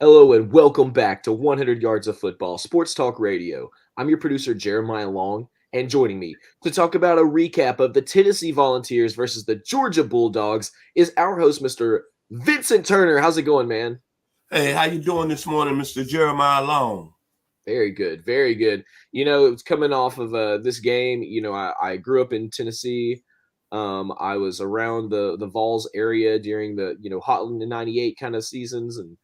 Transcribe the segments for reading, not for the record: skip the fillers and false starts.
Hello and welcome back to 100 Yards of Football, Sports Talk Radio. I'm your producer, Jeremiah Long, and joining me to talk about a recap of the Tennessee Volunteers versus the Georgia Bulldogs is our host, Mr. Vincent Turner. How's it going, man? Hey, how you doing this morning, Mr. Jeremiah Long? Very good, very good. It's coming off of this game. I grew up in Tennessee. I was around the Vols area during the Hotland in '98 kind of seasons, and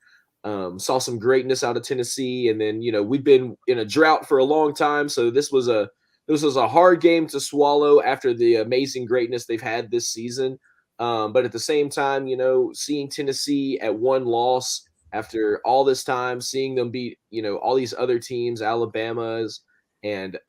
saw some greatness out of Tennessee. And then we've been in a drought for a long time, so this was a hard game to swallow after the amazing greatness they've had this season. But at the same time, seeing Tennessee at one loss after all this time, seeing them beat, all these other teams, Alabama's and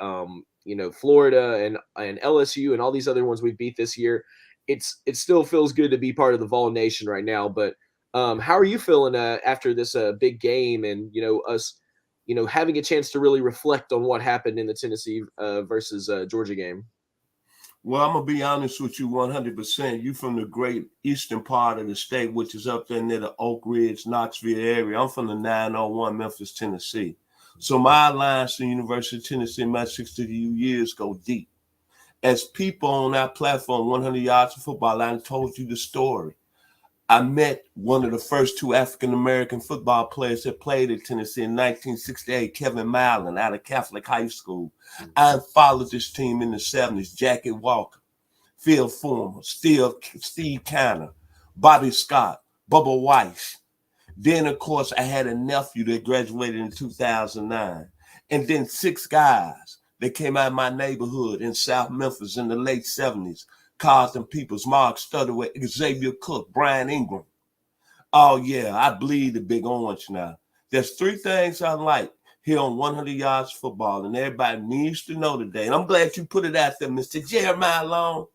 Florida and LSU and all these other ones we beat this year, it still feels good to be part of the Vol Nation right now. But how are you feeling after this big game and us, having a chance to really reflect on what happened in the Tennessee versus Georgia game? Well, I'm gonna be honest with you 100%. You from the great eastern part of the state, which is up there near the Oak Ridge, Knoxville area. I'm from the 901 Memphis, Tennessee. So my alliance to the University of Tennessee, my 60 years go deep. As people on our platform, 100 Yards of Football, I told you the story. I met one of the first two African-American football players that played at Tennessee in 1968, Kevin Mallon, out of Catholic High School. I followed this team in the 70s, Jackie Walker, Phil Fulmer, Steve Canner, Bobby Scott, Bubba Weiss. Then, of course, I had a nephew that graduated in 2009. And then six guys that came out of my neighborhood in South Memphis in the late 70s. Carlton Peoples, Mark Studderway, Xavier Cook, Brian Ingram. Oh, yeah, I bleed the big orange now. There's three things I like here on 100 Yards Football, and everybody needs to know today. And I'm glad you put it out there, Mr. Jeremiah Long.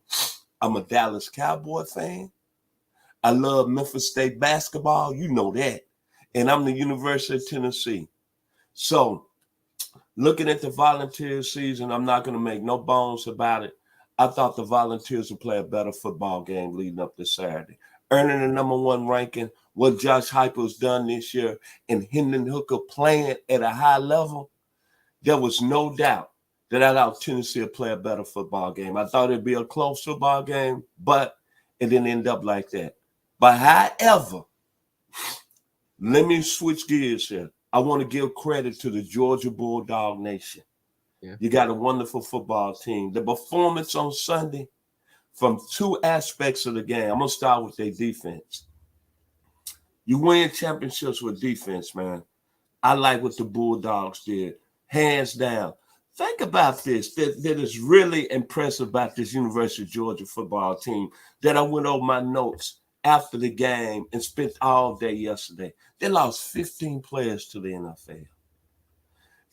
I'm a Dallas Cowboy fan. I love Memphis State basketball. You know that. And I'm the University of Tennessee. So, looking at the Volunteer season, I'm not going to make no bones about it. I thought the Volunteers would play a better football game leading up this Saturday. Earning the number one ranking, what Josh Heupel's done this year, and Hendon Hooker playing at a high level, there was no doubt that I thought Tennessee would play a better football game. I thought it'd be a close football game, but it didn't end up like that. But however, let me switch gears here. I want to give credit to the Georgia Bulldog Nation. Yeah. You got a wonderful football team. The performance on Sunday from two aspects of the game. I'm going to start with their defense. You win championships with defense, man. I like what the Bulldogs did. Hands down. Think about this. That is really impressive about this University of Georgia football team that I went over my notes after the game and spent all day yesterday. They lost 15 players to the NFL.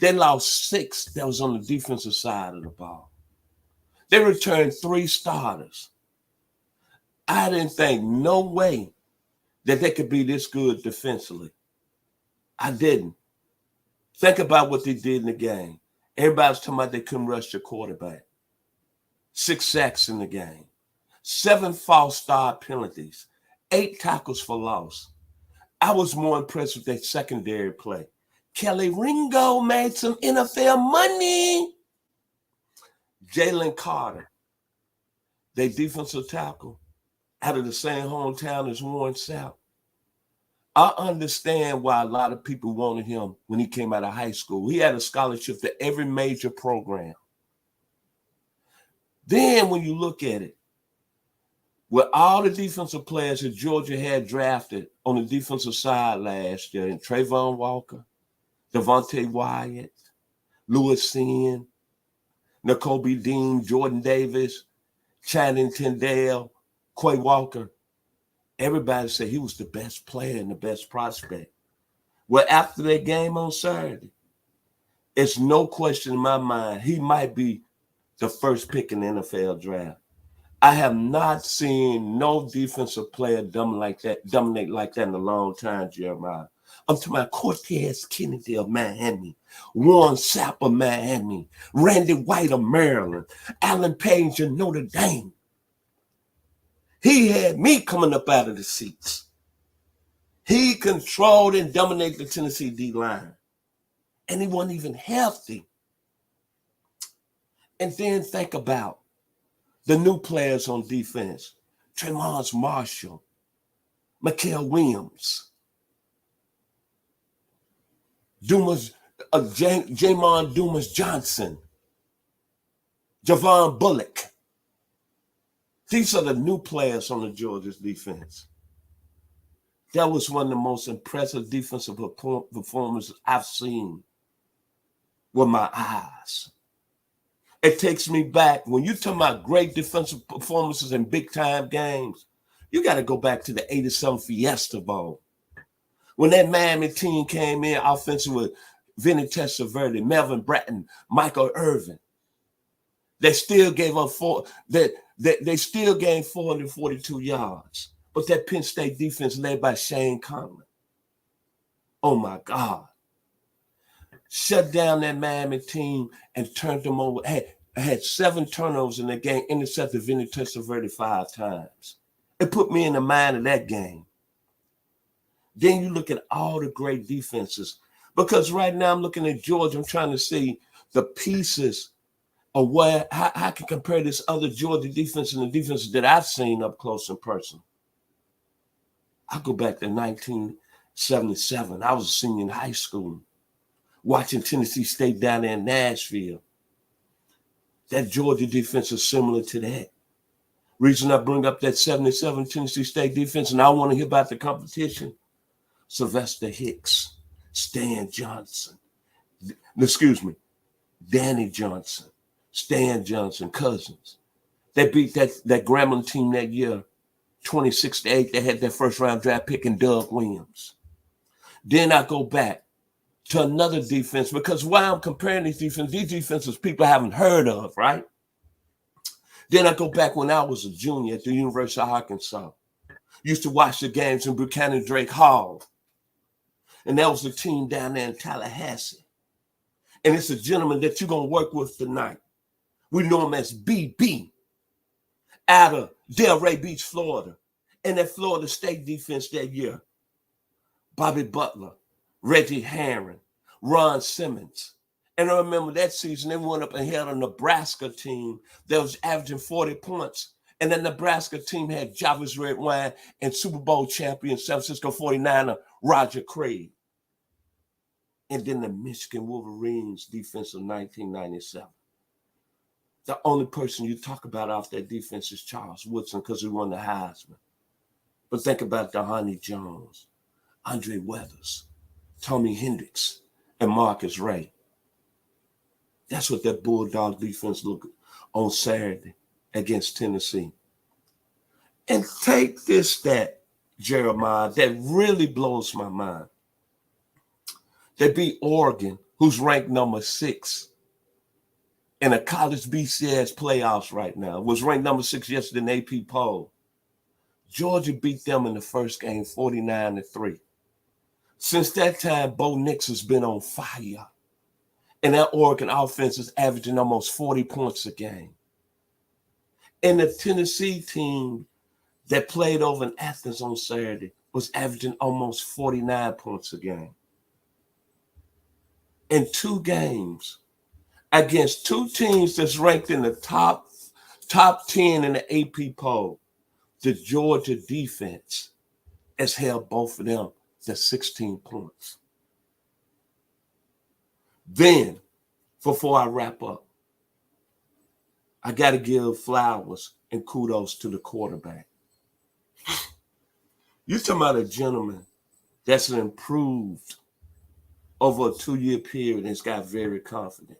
They lost 6 that was on the defensive side of the ball. They returned 3 starters. I didn't think no way that they could be this good defensively. I didn't. Think about what they did in the game. Everybody's talking about they couldn't rush their quarterback. 6 sacks in the game. 7 false start penalties. 8 tackles for loss. I was more impressed with their secondary play. Kelly Ringo made some NFL money. Jalen Carter, their defensive tackle, out of the same hometown as Warren Sapp. I understand why a lot of people wanted him when he came out of high school. He had a scholarship to every major program. Then when you look at it, with all the defensive players that Georgia had drafted on the defensive side last year, and Trayvon Walker, Devontae Wyatt, Lewis Sin, Nakobe Dean, Jordan Davis, Channing Tindale, Quay Walker, everybody said he was the best player and the best prospect. Well, after that game on Saturday, it's no question in my mind he might be the first pick in the NFL draft. I have not seen no defensive player dominate like that in a long time, Jeremiah. I'm talking about Cortez Kennedy of Miami, Warren Sapp of Miami, Randy White of Maryland, Alan Page of Notre Dame. He had me coming up out of the seats. He controlled and dominated the Tennessee D-line. And he wasn't even healthy. And then think about the new players on defense. Tremont Marshall, Mikael Williams, Jamon Dumas Johnson, Javon Bullock. These are the new players on the Georgia's defense. That was one of the most impressive defensive performances I've seen with my eyes. It takes me back. When you talk about great defensive performances in big-time games, you got to go back to the 87 Fiesta Bowl. When that Miami team came in offensive with Vinny Testaverde, Melvin Bratton, Michael Irvin, they still gave up they still gained 442 yards. But that Penn State defense led by Shane Conlon, oh my God, shut down that Miami team and turned them over. Had 7 turnovers in the game, intercepted Vinny Testaverde 5 times. It put me in the mind of that game. Then you look at all the great defenses. Because right now I'm looking at Georgia, I'm trying to see the pieces of how I can compare this other Georgia defense and the defenses that I've seen up close and personal. I go back to 1977. I was a senior in high school, watching Tennessee State down there in Nashville. That Georgia defense is similar to that. Reason I bring up that 77 Tennessee State defense, and I want to hear about the competition. Sylvester Hicks, Danny Johnson, Stan Johnson, Cousins. They beat that Grambling team that year, 26-8. They had their first round draft pick in Doug Williams. Then I go back to another defense, because why I'm comparing these defenses people haven't heard of, right? Then I go back when I was a junior at the University of Arkansas. Used to watch the games in Buchanan Drake Hall. And that was the team down there in Tallahassee. And it's a gentleman that you're going to work with tonight. We know him as BB, out of Delray Beach, Florida. And that Florida State defense that year, Bobby Butler, Reggie Herring, Ron Simmons. And I remember that season, they went up and held a Nebraska team that was averaging 40 points. And the Nebraska team had Jarvis Red Wine and Super Bowl champion San Francisco 49er Roger Craig. And then the Michigan Wolverines defense of 1997. The only person you talk about off that defense is Charles Woodson, because he won the Heisman. But think about Dhani Jones, Andre Weathers, Tommy Hendricks, and Marcus Ray. That's what that Bulldog defense looked on Saturday against Tennessee. And take this stat, Jeremiah, that really blows my mind. They beat Oregon, who's ranked number 6 in a college BCS playoffs right now. Was ranked number 6 yesterday in the AP poll. Georgia beat them in the first game 49-3. Since that time, Bo Nix has been on fire. And that Oregon offense is averaging almost 40 points a game. And the Tennessee team that played over in Athens on Saturday was averaging almost 49 points a game. In 2 games against 2 teams that's ranked in the top 10 in the AP poll, the Georgia defense has held both of them to 16 points. Then, before I wrap up, I got to give flowers and kudos to the quarterback. You're talking about a gentleman that's improved over a 2-year period and has got very confident.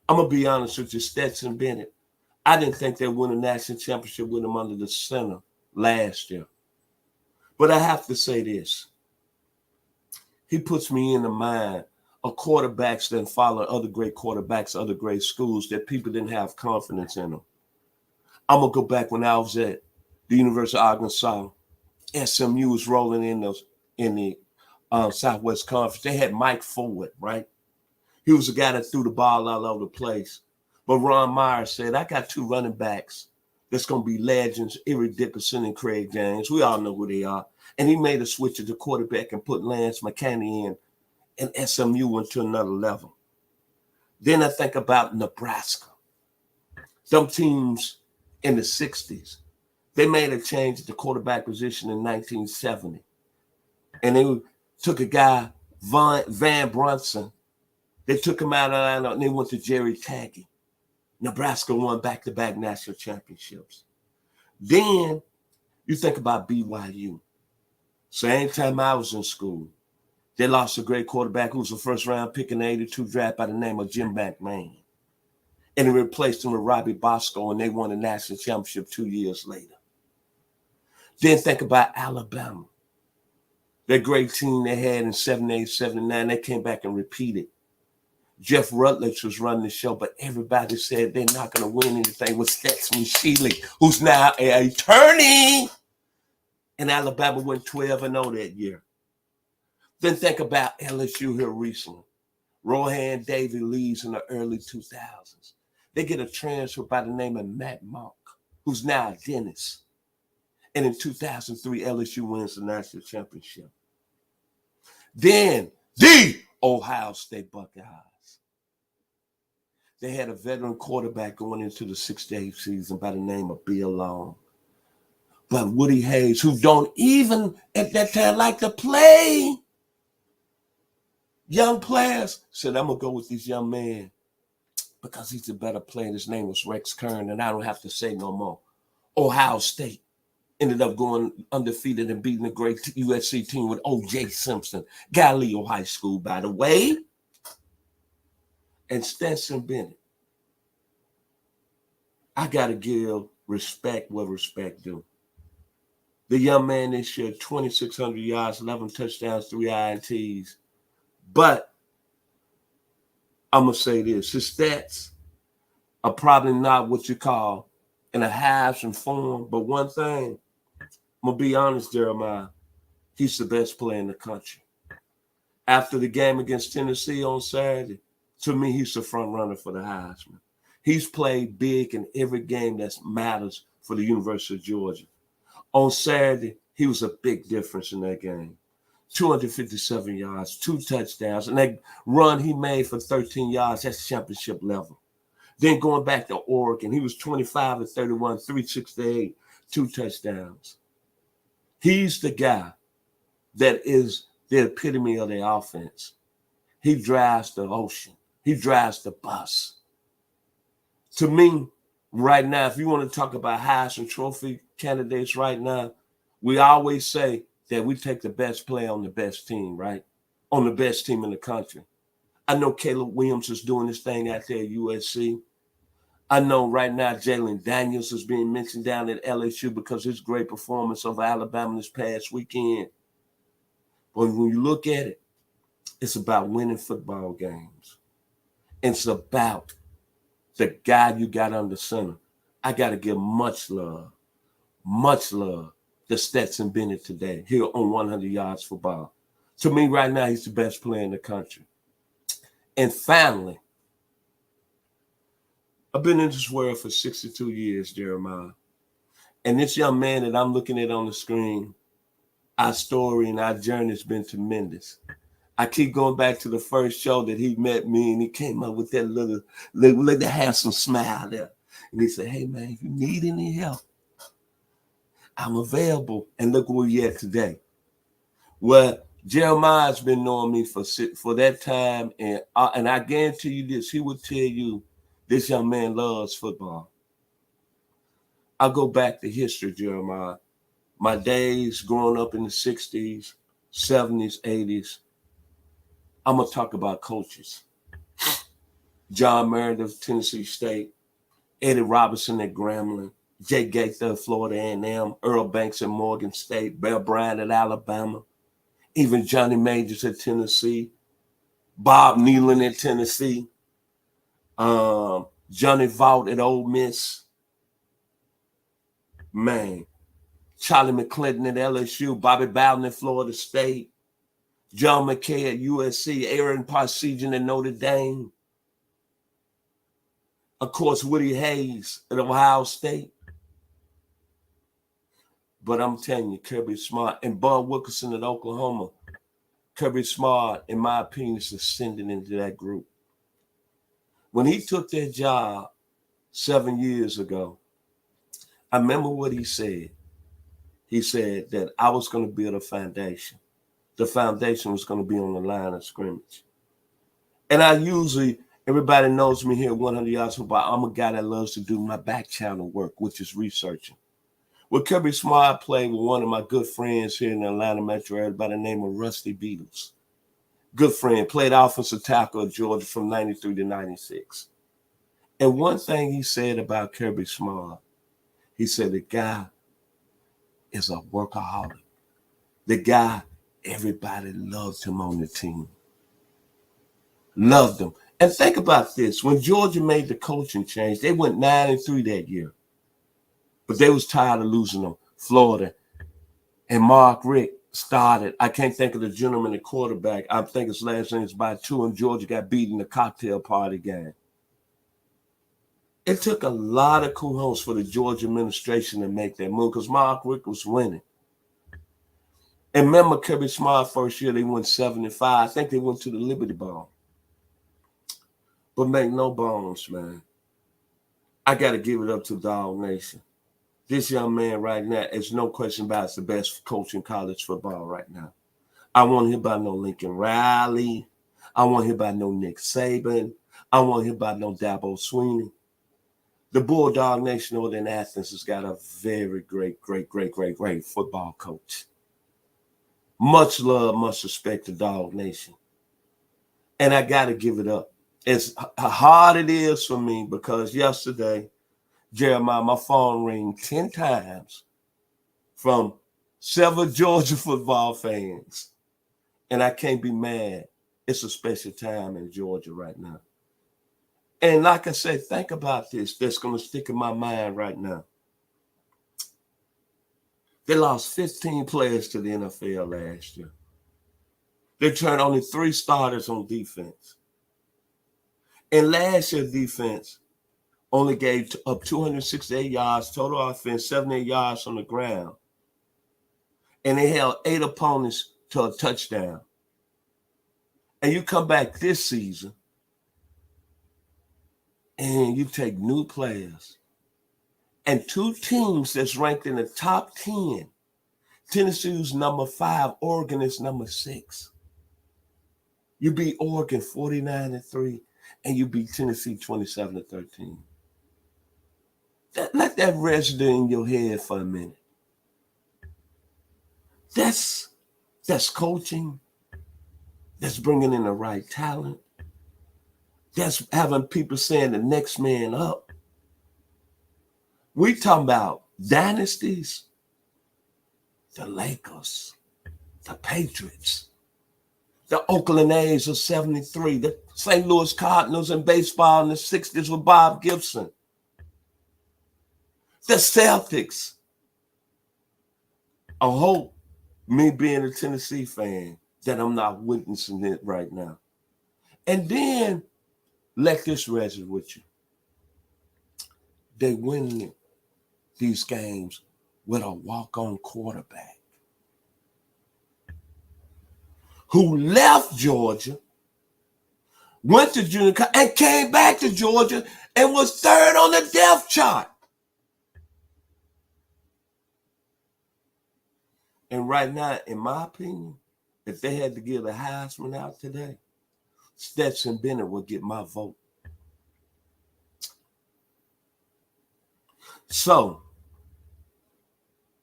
I'm going to be honest with you, Stetson Bennett, I didn't think they'd win a national championship with him under the center last year. But I have to say this. He puts me in the mind of quarterbacks that follow other great quarterbacks, other great schools that people didn't have confidence in them. I'm going to go back when I was at the University of Arkansas. SMU was rolling in the Southwest Conference. They had Mike Ford, right? He was the guy that threw the ball all over the place. But Ron Meyer said, I got 2 running backs that's going to be legends, Eric Dickerson and Craig James. We all know who they are. And he made a switch at the quarterback and put Lance McCanney in, and SMU went to another level. Then I think about Nebraska. Some teams in the 60s, they made a change at the quarterback position in 1970. And they took a guy, Van Brunson. They took him out of Atlanta and they went to Jerry Taggy. Nebraska won back-to-back national championships. Then you think about BYU. Same time I was in school, they lost a great quarterback who was a first-round pick in the 82 draft by the name of Jim McMahon. And they replaced him with Robbie Bosco, and they won a national championship 2 years later. Then think about Alabama. That great team they had in 78, 79, they came back and repeated. Jeff Rutledge was running the show, but everybody said they're not going to win anything with Stetson Shealy, who's now an attorney. And Alabama went 12-0 that year. Then think about LSU here recently. Rohan Davey leaves in the early 2000s. They get a transfer by the name of Matt Monk, who's now a dentist. And in 2003, LSU wins the national championship. Then the Ohio State Buckeyes. They had a veteran quarterback going into the 68th season by the name of Bill Long. But Woody Hayes, who don't even at that time like to play young players, said, I'm going to go with this young man because he's a better player. His name was Rex Kern, and I don't have to say no more. Ohio State ended up going undefeated and beating a great USC team with O.J. Simpson, Galileo High School, by the way, and Stetson Bennett. I got to give respect where respect due. The young man this year, 2,600 yards, 11 touchdowns, 3 INTs. But I'm going to say this. His stats are probably not what you call in a Heisman form. But one thing, I'm going to be honest, Jeremiah, he's the best player in the country. After the game against Tennessee on Saturday, to me, he's the front runner for the Heisman. He's played big in every game that matters for the University of Georgia. On Saturday, he was a big difference in that game. 257 yards, 2 touchdowns, and that run he made for 13 yards, that's championship level. Then going back to Oregon, he was 25 of 31, 368, 2 touchdowns. He's the guy that is the epitome of the offense. He drives the ocean. He drives the bus. To me, right now, if you want to talk about Heisman Trophy candidates right now, we always say that we take the best player on the best team, right? On the best team in the country. I know Caleb Williams is doing this thing out there at USC. I know right now Jalen Daniels is being mentioned down at LSU because of his great performance over Alabama this past weekend. But when you look at it, it's about winning football games. It's about the guy you got under center. I got to give much love to Stetson Bennett today here on 100 Yards Football. To me right now, he's the best player in the country. And finally, I've been in this world for 62 years, Jeremiah. And this young man that I'm looking at on the screen, our story and our journey has been tremendous. I keep going back to the first show that he met me, and he came up with that little handsome smile there. And he said, hey, man, if you need any help, I'm available. And look where we're at today. Well, Jeremiah's been knowing me for that time, and I guarantee you this, he would tell you this young man loves football. I'll go back to history, Jeremiah. My days growing up in the 60s, 70s, 80s, I'm going to talk about coaches. John Meredith of Tennessee State, Eddie Robinson at Grambling, Jay Gaither of Florida A&M, Earl Banks at Morgan State, Bear Bryant at Alabama, even Johnny Majors at Tennessee, Bob Nealon at Tennessee, Johnny Vaught at Ole Miss, man, Charlie McClinton at LSU, Bobby Bowden at Florida State, John McKay at USC, Aaron Parseghian at Notre Dame, of course, Woody Hayes at Ohio State. But I'm telling you, Kirby Smart and Bud Wilkinson at Oklahoma, Kirby Smart, in my opinion, is ascending into that group. When he took that job 7 years ago, I remember what he said. He said that I was going to build a foundation. The foundation was going to be on the line of scrimmage. And I usually, everybody knows me here at 100 Yards Football, I'm a guy that loves to do my back channel work, which is researching. Well, Kirby Smart played with one of my good friends here in the Atlanta metro area by the name of Rusty Beatles. Good friend, played offensive tackle at Georgia from 93 to 96. And one thing he said about Kirby Smart, he said the guy is a workaholic. The guy, everybody loved him on the team. Loved him. And think about this. When Georgia made the coaching change, they went 9-3 that year. But they was tired of losing them. Florida. And Mark Richt started. I can't think of the gentleman, the quarterback. I think his last name is by 2, and Georgia got beat in the cocktail party game. It took a lot of kudos for the Georgia administration to make that move because Mark Richt was winning. And remember Kirby Smart first year, they went 7-5. I think they went to the Liberty Bowl. But make no bones, man. I got to give it up to Dog Nation. This young man right now, there's no question about it's the best coach in college football right now. I won't hear about no Lincoln Riley. I won't hear about no Nick Saban. I won't hear about no Dabo Swinney. The Bulldog Nation over in Athens has got a very great football coach. Much love, much respect to Dog Nation. And I got to give it up. As hard it is for me because yesterday, Jeremiah, my phone rang 10 times from several Georgia football fans. And I can't be mad. It's a special time in Georgia right now. And like I said, think about this. That's going to stick in my mind right now. They lost 15 players to the NFL last year. They turned only 3 starters on defense. And last year's defense only gave up 268 yards, total offense, 78 yards on the ground. And they held 8 opponents to a touchdown. And you come back this season and you take new players and 2 teams that's ranked in the top 10. Tennessee's number 5, Oregon is number 6. You beat Oregon 49-3. And you beat Tennessee 27-13. Let that register in your head for a minute. That's coaching. That's bringing in the right talent. That's having people saying the next man up. We talking about dynasties. The Lakers, the Patriots, the Oakland A's of 73, the St. Louis Cardinals in baseball in the 60s with Bob Gibson. The Celtics. I hope, me being a Tennessee fan, that I'm not witnessing it right now. And then, let this resonate with you. They win these games with a walk-on quarterback who left Georgia, went to junior college, and came back to Georgia and was 3rd on the depth chart. And right now, in my opinion, if they had to give the Heisman out today, Stetson Bennett would get my vote. So,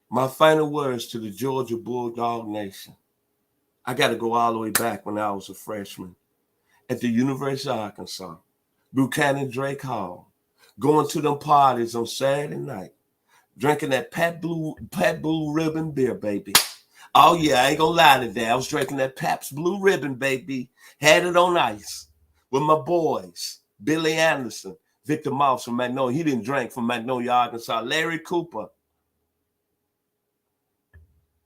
my final words to the Georgia Bulldog Nation. I got to go all the way back when I was a freshman at the University of Arkansas, Buchanan Drake Hall, going to them parties on Saturday night, drinking that Pat Blue Ribbon beer, baby. Oh, yeah, I ain't gonna lie today. I was drinking that Pabst Blue Ribbon, baby. Had it on ice with my boys, Billy Anderson, Victor Mouse from Magnolia. He didn't drink from Magnolia, Arkansas. Larry Cooper.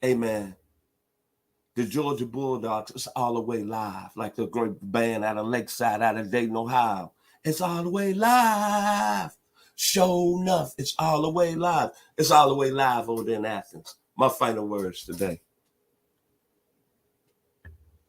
Hey, man. The Georgia Bulldogs, it's all the way live, like the great band out of Lakeside, out of Dayton, Ohio. It's all the way live. Show enough. It's all the way live. It's all the way live over there in Athens. My final words today.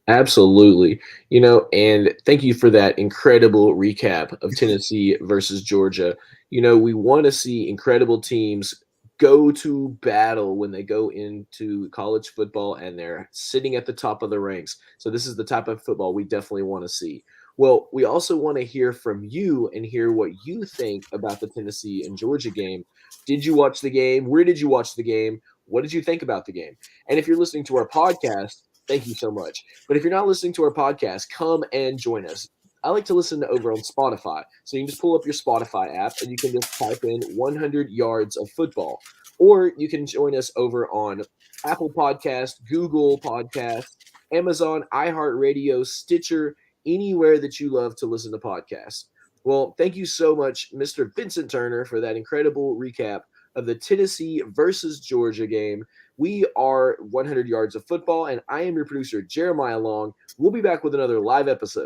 Absolutely. And thank you for that incredible recap of Tennessee versus Georgia. We want to see incredible teams go to battle when they go into college football and they're sitting at the top of the ranks. So, this is the type of football we definitely want to see. Well, we also want to hear from you and hear what you think about the Tennessee and Georgia game. Did you watch the game? Where did you watch the game? What did you think about the game? And if you're listening to our podcast, thank you so much. But if you're not listening to our podcast, come and join us. I like to listen over on Spotify. So you can just pull up your Spotify app and you can just type in 100 yards of football. Or you can join us over on Apple Podcast, Google Podcasts, Amazon, iHeartRadio, Stitcher, anywhere that you love to listen to podcasts. Well, thank you so much, Mr. Vincent Turner, for that incredible recap of the Tennessee versus Georgia game. We are 100 Yards of Football, and I am your producer, Jeremiah Long. We'll be back with another live episode